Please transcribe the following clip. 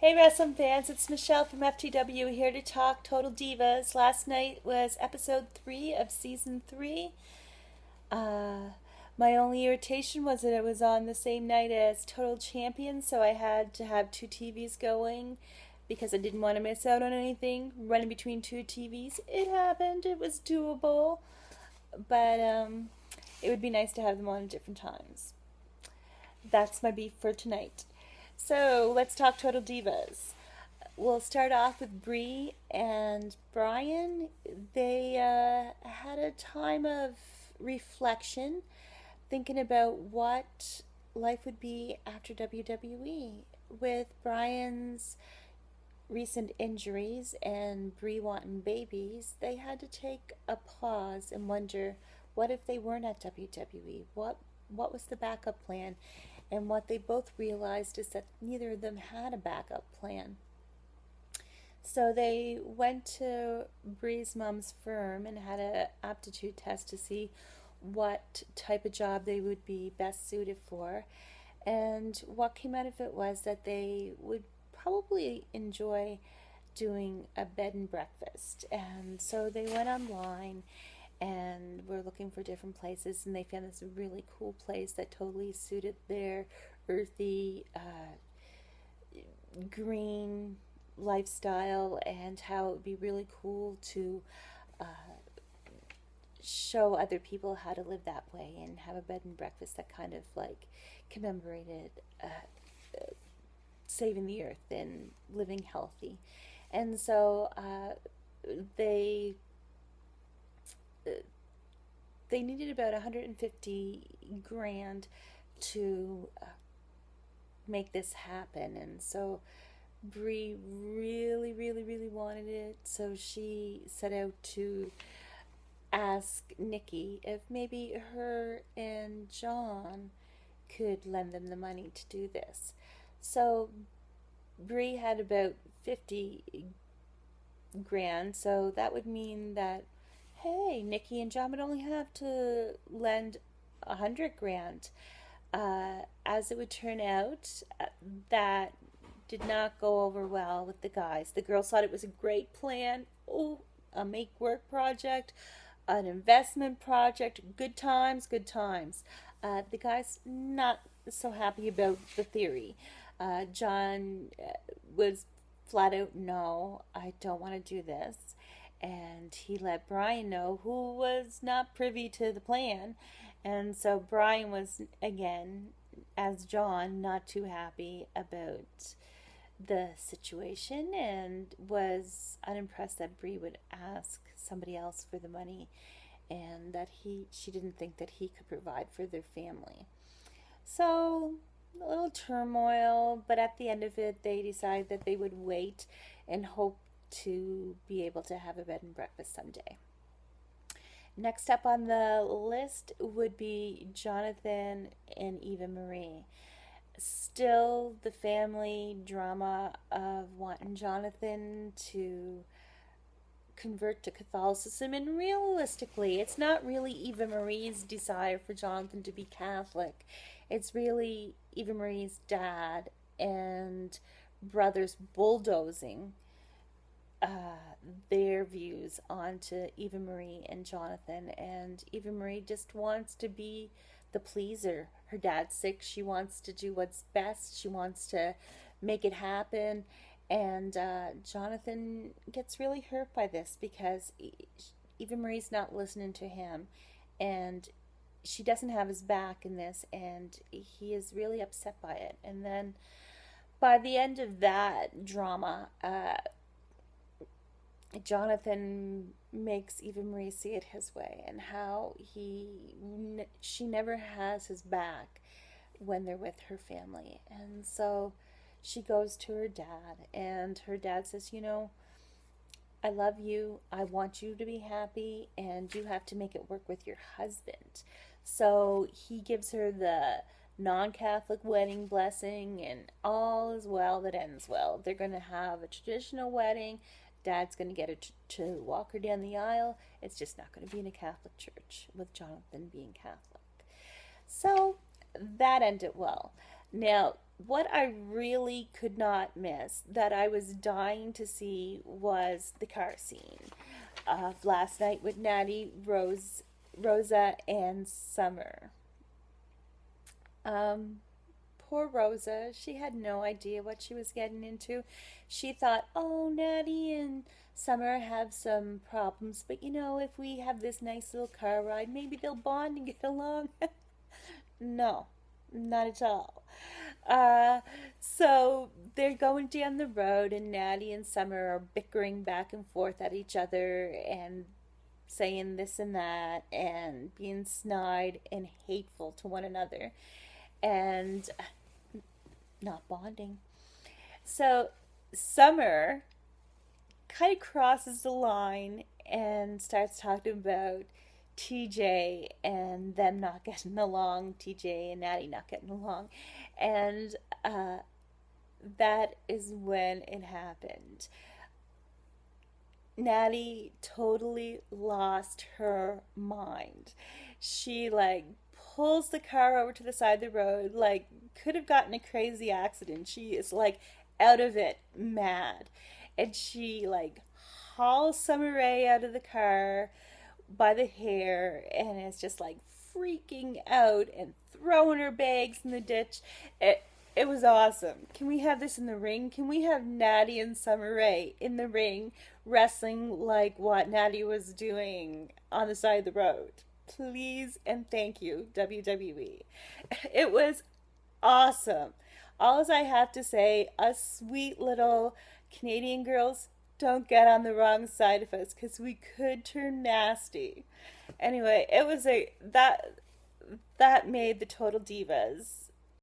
Hey wrestling fans, it's Michelle from FTW here to talk Total Divas. Last night was episode 3 of season 3. Uh, my only irritation was that it was on the same night as Total Champions, so I had to have two TVs going because I didn't want to miss out on anything. Running between two TVs, it happened, it was doable, but it would be nice to have them on at different times. That's my beef for tonight. So let's talk Total Divas. We'll start off with Bree and Brian. They had a time of reflection, thinking about what life would be after WWE. With Brian's recent injuries and Bree wanting babies, they had to take a pause and wonder, what if they weren't at WWE? What was the backup plan? And what they both realized is that neither of them had a backup plan. So they went to Bree's mom's firm and had an aptitude test to see what type of job they would be best suited for. And what came out of it was that they would probably enjoy doing a bed and breakfast. And so they went online and were looking for different places, and they found this really cool place that totally suited their earthy green lifestyle, and how it would be really cool to uh, show other people how to live that way and have a bed and breakfast that kind of like commemorated saving the earth and living healthy. And so they they needed about 150 grand to make this happen. And so Bree really, really, really wanted it. So she set out to ask Nikki if maybe her and John could lend them the money to do this. So Bree had about 50 grand, so that would mean that, hey, Nikki and John would only have to lend 100 grand. As it would turn out, that did not go over well with the guys. The girls thought it was a great plan. Oh, a make work project, an investment project, good times, good times. The guys not so happy about the theory. John was flat out, no, I don't want to do this. And he let Brian know, who was not privy to the plan. And so Brian was, again, as John, not too happy about the situation and was unimpressed that Bree would ask somebody else for the money, and that she didn't think that he could provide for their family. So a little turmoil, but at the end of it, they decided that they would wait and hope to be able to have a bed and breakfast someday. Next up on the list would be Jonathan and Eva Marie. Still the family drama of wanting Jonathan to convert to Catholicism, and realistically, it's not really Eva Marie's desire for Jonathan to be Catholic. It's really Eva Marie's dad and brothers bulldozing their views onto Eva Marie and Jonathan. And Eva Marie just wants to be the pleaser. Her dad's sick. She wants to do what's best. She wants to make it happen. And Jonathan gets really hurt by this because Eva Marie's not listening to him. And she doesn't have his back in this. And he is really upset by it. And then by the end of that drama, Jonathan makes Eva Marie see it his way, and how she never has his back when they're with her family. And so she goes to her dad, and her dad says, I love you, I want you to be happy, and you have to make it work with your husband. So he gives her the non-Catholic wedding blessing, and all is well that ends well. They're going to have a traditional wedding. Dad's going to get her to walk her down the aisle. It's just not going to be in a Catholic church, with Jonathan being Catholic. So that ended well. Now, what I really could not miss that I was dying to see was the car scene of last night with Natty, Rosa, and Summer. Um, Poor Rosa, she had no idea what she was getting into. She thought, oh, Natty and Summer have some problems, but if we have this nice little car ride, maybe they'll bond and get along. No, not at all. Uh, so they're going down the road, and Natty and Summer are bickering back and forth at each other and saying this and that and being snide and hateful to one another and not bonding. So Summer kind of crosses the line and starts talking about TJ and them not getting along, TJ and Natty not getting along. And that is when it happened. Natty totally lost her mind. She pulls the car over to the side of the road, could have gotten a crazy accident. She is out of it mad. And she hauls Summer Rae out of the car by the hair and is just freaking out and throwing her bags in the ditch. It was awesome. Can we have this in the ring? Can we have Natty and Summer Rae in the ring wrestling like what Natty was doing on the side of the road? Please and thank you, WWE. It was awesome. All I have to say, us sweet little Canadian girls, don't get on the wrong side of us because we could turn nasty. Anyway, it was that made the Total Divas